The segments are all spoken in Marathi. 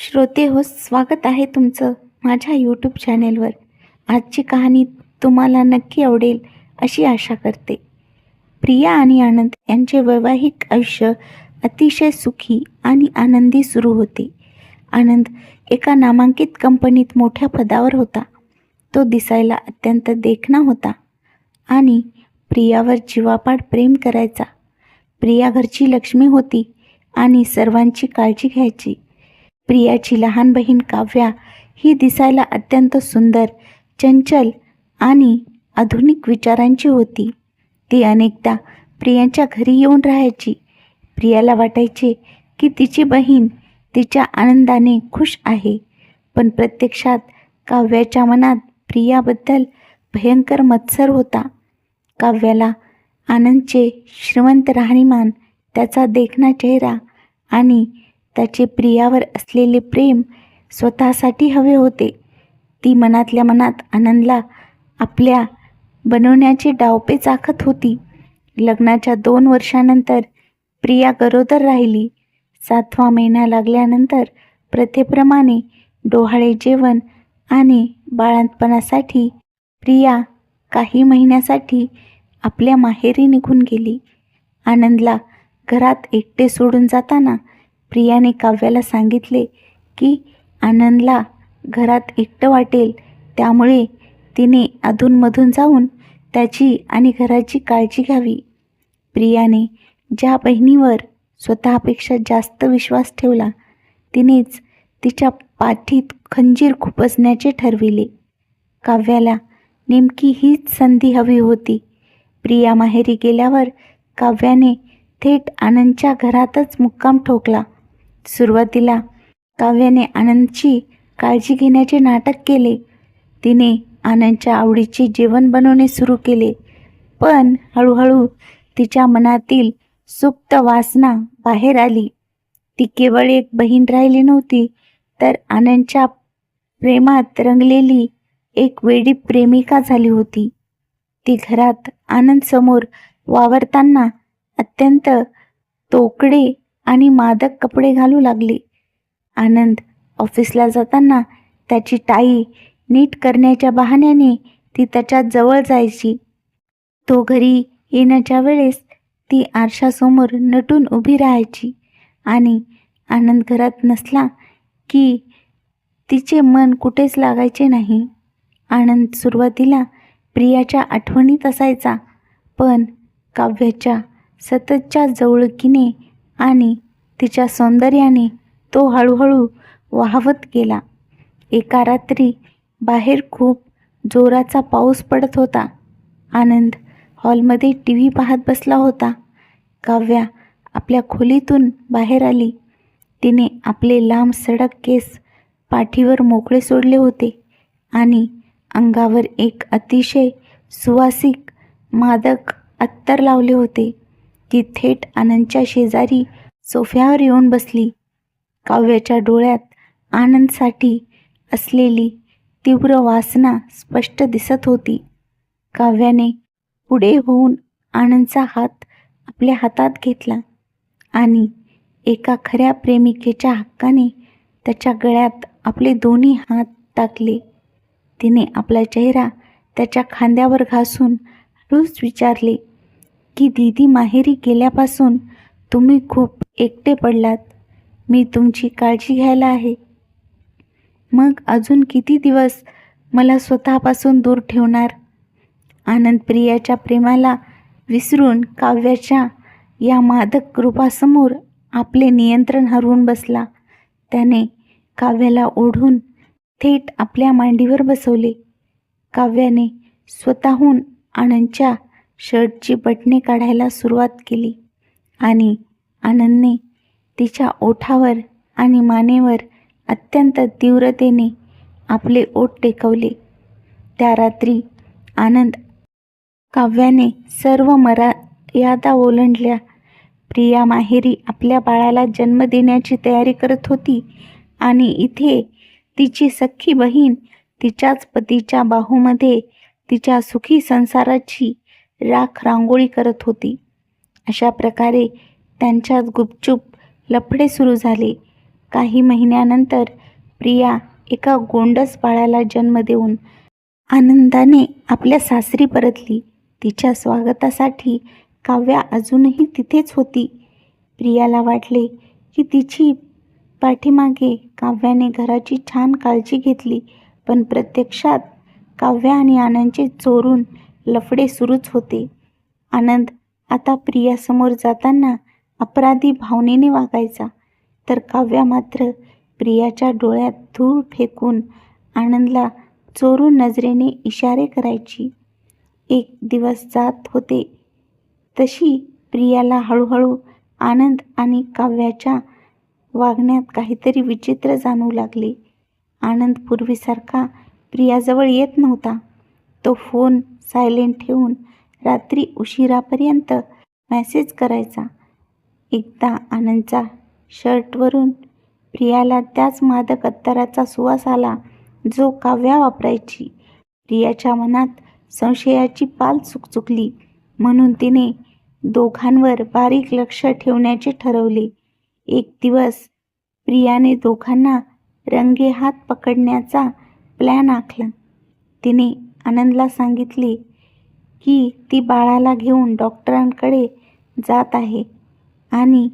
श्रोते हो, स्वागत आहे तुमचं माझ्या यूट्यूब चॅनेलवर. आजची कहाणी तुम्हाला नक्की आवडेल अशी आशा करते. प्रिया आणि आनंद यांचे वैवाहिक आयुष्य अतिशय सुखी आणि आनंदी सुरू होते. आनंद एका नामांकित कंपनीत मोठ्या पदावर होता. तो दिसायला अत्यंत देखणा होता आणि प्रियावर जीवापाड प्रेम करायचा. प्रिया घरची लक्ष्मी होती आणि सर्वांची काळजी घ्यायची. प्रियाची लहान बहीण काव्या ही दिसायला अत्यंत सुंदर, चंचल आणि आधुनिक विचारांची होती. ती अनेकदा प्रियांच्या घरी येऊन राहायची. प्रियाला वाटायचे की तिची बहीण तिच्या आनंदाने खुश आहे, पण प्रत्यक्षात काव्याच्या मनात प्रियाबद्दल भयंकर मत्सर होता. काव्याला आनंदचे श्रीमंत राहणीमान, त्याचा देखणा चेहरा आणि त्याचे प्रियावर असलेले प्रेम स्वतःसाठी हवे होते. ती मनातल्या मनात आनंदला आपल्या बनवण्याचे डावपेच आखत होती. लग्नाच्या 2 वर्षानंतर प्रिया गरोदर राहिली. 7वा महिना लागल्यानंतर प्रथेप्रमाणे डोहाळे जेवण आणि बाळंतपणासाठी प्रिया काही महिन्यासाठी आपल्या माहेरी निघून गेली. आनंदला घरात एकटे सोडून जाताना प्रियाने काव्याला सांगितले की आनंदला घरात एकटं वाटेल, त्यामुळे तिने अधूनमधून जाऊन त्याची आणि घराची काळजी घ्यावी. प्रियाने ज्या बहिणीवर स्वतःपेक्षा जास्त विश्वास ठेवला, तिनेच तिच्या पाठीत खंजीर खुपसण्याचे ठरविले. काव्याला नेमकी हीच संधी हवी होती. प्रिया माहेरी गेल्यावर काव्याने थेट आनंदच्या घरातच मुक्काम ठोकला. सुरुवातीला काव्याने आनंदची काळजी घेण्याचे नाटक केले. तिने आनंदच्या आवडीचे जेवण बनवणे सुरू केले, पण हळूहळू तिच्या मनातील सुप्त वासना बाहेर आली. ती केवळ एक बहीण राहिली नव्हती, तर आनंदच्या प्रेमात रंगलेली एक वेडी प्रेमिका झाली होती. ती घरात आनंदसमोर वावरताना अत्यंत तोकडे आणि मादक कपडे घालू लागली. आनंद ऑफिसला जाताना त्याची टाई नीट करण्याच्या बहाण्याने ती त्याच्या जवळ जायची. तो घरी येण्याच्या वेळेस ती आरशासमोर नटून उभी राहायची आणि आनंद घरात नसला की तिचे मन कुठेच लागायचे नाही. आनंद सुरुवातीला प्रियाच्या आठवणीत असायचा, पण काव्याच्या सततच्या जवळकीने आणि तिच्या सौंदर्याने तो हळूहळू वाहवत गेला. एका रात्री बाहेर खूप जोराचा पाऊस पडत होता. आनंद हॉलमध्ये TV पाहत बसला होता. काव्या आपल्या खोलीतून बाहेर आली. तिने आपले लांब सडक केस पाठीवर मोकळे सोडले होते आणि अंगावर एक अतिशय सुवासिक मादक अत्तर लावले होते. ती थेट आनंदच्या शेजारी सोफ्यावर येऊन बसली. काव्याच्या डोळ्यात आनंदसाठी असलेली तीव्र वासना स्पष्ट दिसत होती. काव्याने पुढे होऊन आनंदचा हात आपल्या हातात घेतला आणि एका खऱ्या प्रेमिकेच्या हक्काने त्याच्या गळ्यात आपले दोन्ही हात टाकले. तिने आपला चेहरा त्याच्या खांद्यावर घासून हळूच विचारले की दीदी माहेरी गेल्यापासून तुम्ही खूप एकटे पडलात. मी तुमची काळजी घ्यायला आहे. मग अजून किती दिवस मला स्वतःपासून दूर ठेवणार? आनंद प्रियाच्या प्रेमाला विसरून काव्याच्या या मादक रूपासमोर आपले नियंत्रण हरवून बसला. त्याने काव्याला ओढून थेट आपल्या मांडीवर बसवले. काव्याने स्वतःहून आनंदच्या शर्टची बटणे काढायला सुरुवात केली आणि आनंदने तिच्या ओठावर आणि मानेवर अत्यंत तीव्रतेने आपले ओठ टेकवले. त्या रात्री आनंद काव्याने सर्व मर्यादा ओलांडल्या. प्रिया माहेरी आपल्या बाळाला जन्म देण्याची तयारी करत होती आणि इथे तिची सख्खी बहीण तिच्याच पतीच्या बाहूमध्ये तिच्या सुखी संसाराची राख रांगोळी करत होती. अशा प्रकारे त्यांच्यात गुपचूप लफडे सुरू झाले. काही महिन्यानंतर प्रिया एका गोंडस बाळाला जन्म देऊन आनंदाने आपल्या सासरी परतली. तिच्या स्वागतासाठी काव्या अजूनही तिथेच होती. प्रियाला वाटले की तिची पाठीमागे काव्याने घराची छान काळजी घेतली, पण प्रत्यक्षात काव्या आणि आनंदचे चोरून लफडे सुरूच होते. आनंद आता प्रियासमोर जाताना अपराधी भावनेने वागायचा, तर काव्या मात्र प्रियाच्या डोळ्यात धूळ फेकून आनंदला चोरून नजरेने इशारे करायची. एक दिवस जात होते तशी प्रियाला हळूहळू आनंद आणि काव्याच्या वागण्यात काहीतरी विचित्र जाणवू लागले. आनंद पूर्वीसारखा प्रियाजवळ येत नव्हता. तो फोन सायलेंट ठेवून रात्री उशिरापर्यंत मेसेज करायचा. एकदा आनंदचा शर्टवरून प्रियाला त्याच मादक अत्तराचा सुवास आला जो काव्या वापरायची. प्रियाच्या मनात संशयाची पाल चुकचुकली, म्हणून तिने दोघांवर बारीक लक्ष ठेवण्याचे ठरवले. एक दिवस प्रियाने दोघांना रंगेहात पकडण्याचा प्लॅन आखला. तिने आनंदला सांगितले की ती बाळाला घेऊन डॉक्टरांकडे जात आहे आणि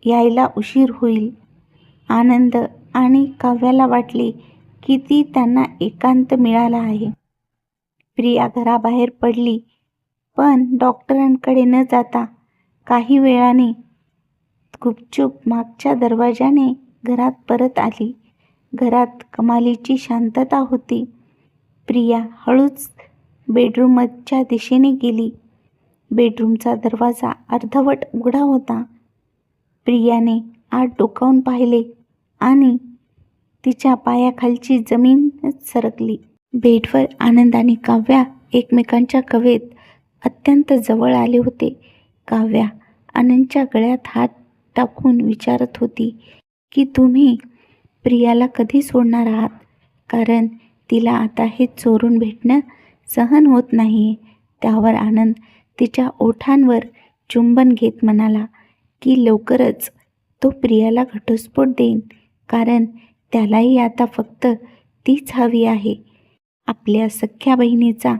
यायला उशीर होईल. आनंद आणि काव्याला वाटले की ती त्यांना एकांत मिळाला आहे. प्रिया घराबाहेर पडली, पण डॉक्टरांकडे न जाता काही वेळाने गुपचूप मागच्या दरवाजाने घरात परत आली. घरात कमालीची शांतता होती. प्रिया हळूच बेडरूमच्या दिशेने गेली. बेडरूमचा दरवाजा अर्धवट उघडा होता. प्रियाने आत डोकावून पाहिले आणि तिच्या पायाखालची जमीनच सरकली. बेडवर आनंद आणि काव्या एकमेकांच्या कवेत अत्यंत जवळ आले होते. काव्या आनंदच्या गळ्यात हात टाकून विचारत होती की तुम्ही प्रियाला कधी सोडणार आहात, कारण तिला आता हे चोरून भेटणं सहन होत नाही. त्यावर आनंद तिच्या ओठांवर चुंबन घेत म्हणाला की लवकरच तो प्रियाला घटस्फोट देईन, कारण त्यालाही आता फक्त तीच हवी आहे. आपल्या सख्या बहिणीचा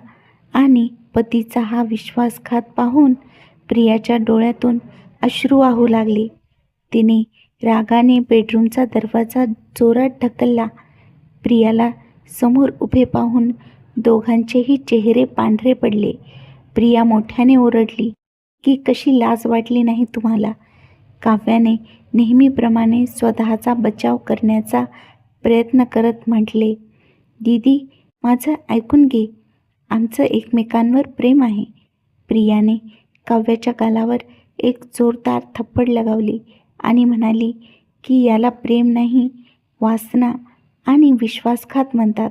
आणि पतीचा हा विश्वासघात पाहून प्रियाच्या डोळ्यातून अश्रू वाहू लागले. तिने रागाने बेडरूमचा दरवाजा जोरात ढकलला. प्रियाला समोर उभे पाहून दोघांचेही चेहरे पांढरे पडले. प्रिया मोठ्याने ओरडली की कशी लाज वाटली नाही तुम्हाला. काव्याने नेहमीप्रमाणे स्वतःचा बचाव करण्याचा प्रयत्न करत म्हटले, दीदी माझं ऐकून घे, आमचं एकमेकांवर प्रेम आहे. प्रियाने काव्याच्या गालावर एक जोरदार थप्पड लगावली आणि म्हणाली की याला प्रेम नाही, वासना आणि विश्वासघात म्हणतात.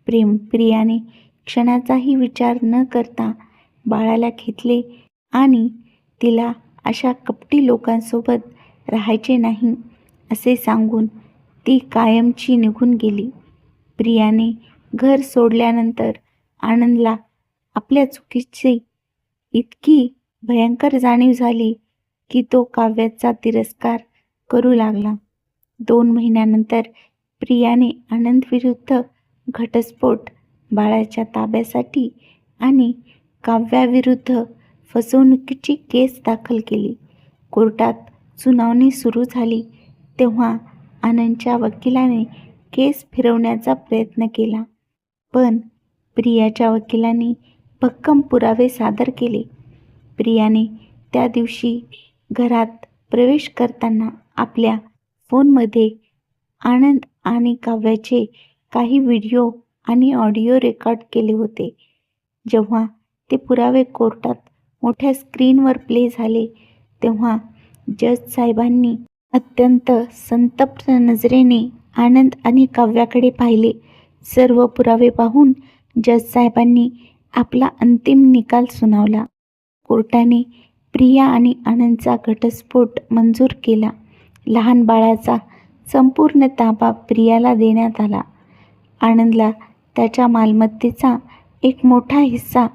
प्रेम. प्रियाने क्षणाचाही विचार न करता बाळाला घेतले आणि तिला अशा कपटी लोकांसोबत राहायचे नाही असे सांगून ती कायमची निघून गेली. प्रियाने घर सोडल्यानंतर आनंदला आपल्या चुकीची इतकी भयंकर जाणीव झाली की तो काव्याचा तिरस्कार करू लागला. 2 महिन्यानंतर प्रियाने आनंदविरुद्ध घटस्फोट, बाळाच्या ताब्यासाठी आणि काव्याविरुद्ध फसवणुकीची केस दाखल केली. कोर्टात सुनावणी सुरू झाली तेव्हा आनंदच्या वकिलाने केस फिरवण्याचा प्रयत्न केला, पण प्रियाच्या वकिलांनी भक्कम पुरावे सादर केले. प्रियाने त्या दिवशी घरात प्रवेश करताना आपल्या फोनमध्ये आनंद आणि काव्याचे काही व्हिडिओ आणि ऑडिओ रेकॉर्ड केले होते. जेव्हा ते पुरावे कोर्टात मोठ्या स्क्रीनवर प्ले झाले तेव्हा जज साहेबांनी अत्यंत संतप्त नजरेने आनंद आणि काव्याकडे पाहिले. सर्व पुरावे पाहून जज साहेबांनी आपला अंतिम निकाल सुनावला. कोर्टाने प्रिया आणि आनंदचा घटस्फोट मंजूर केला. लहान बाळाचा संपूर्ण ताबा प्रियाला देण्यात आला. आनंदला त्याच्या मालमत्तेचा एक मोठा हिस्सा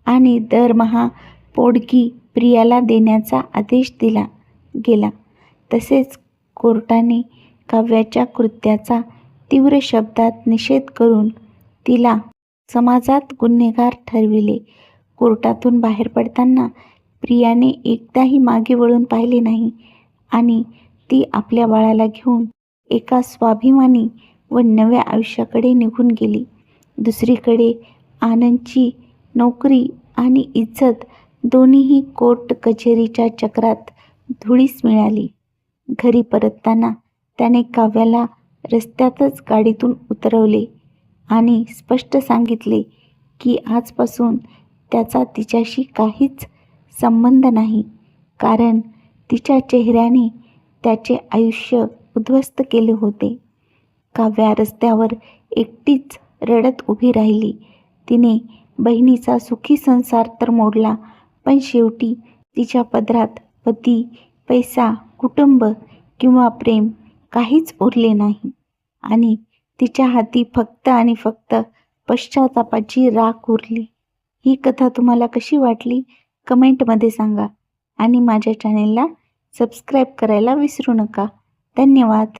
आणि दरमहा पोटगी प्रियाला देण्याचा आदेश दिला गेला. तसेच कोर्टाने काव्याच्या कृत्याचा तीव्र शब्दात निषेध करून तिला समाजात गुन्हेगार ठरविले. कोर्टातून बाहेर पडताना प्रियाने एकदाही मागे वळून पाहिले नाही आणि ती आपल्या बाळाला घेऊन एका स्वाभिमानी व नव्या आयुष्याकडे निघून गेली. दुसरीकडे आनंदची नोकरी आणि इज्जत दोन्हीही कोर्ट कचेरीच्या चक्रात धुळीस मिळाली. घरी परतताना त्याने काव्याला रस्त्यातच गाडीतून उतरवले आणि स्पष्ट सांगितले की आजपासून त्याचा तिच्याशी काहीच संबंध नाही, कारण तिच्या चेहऱ्याने त्याचे आयुष्य उद्ध्वस्त केले होते. काव्या रस्त्यावर एकटीच रडत उभी राहिली. तिने बहिणीचा सुखी संसार तर मोडला, पण शेवटी तिच्या पदरात पती, पैसा, कुटुंब किंवा प्रेम काहीच उरले नाही आणि तिच्या हाती फक्त आणि फक्त पश्चातापाची राख उरली. ही कथा तुम्हाला कशी वाटली कमेंटमध्ये सांगा आणि माझ्या चॅनेलला सबस्क्राईब करायला विसरू नका. धन्यवाद.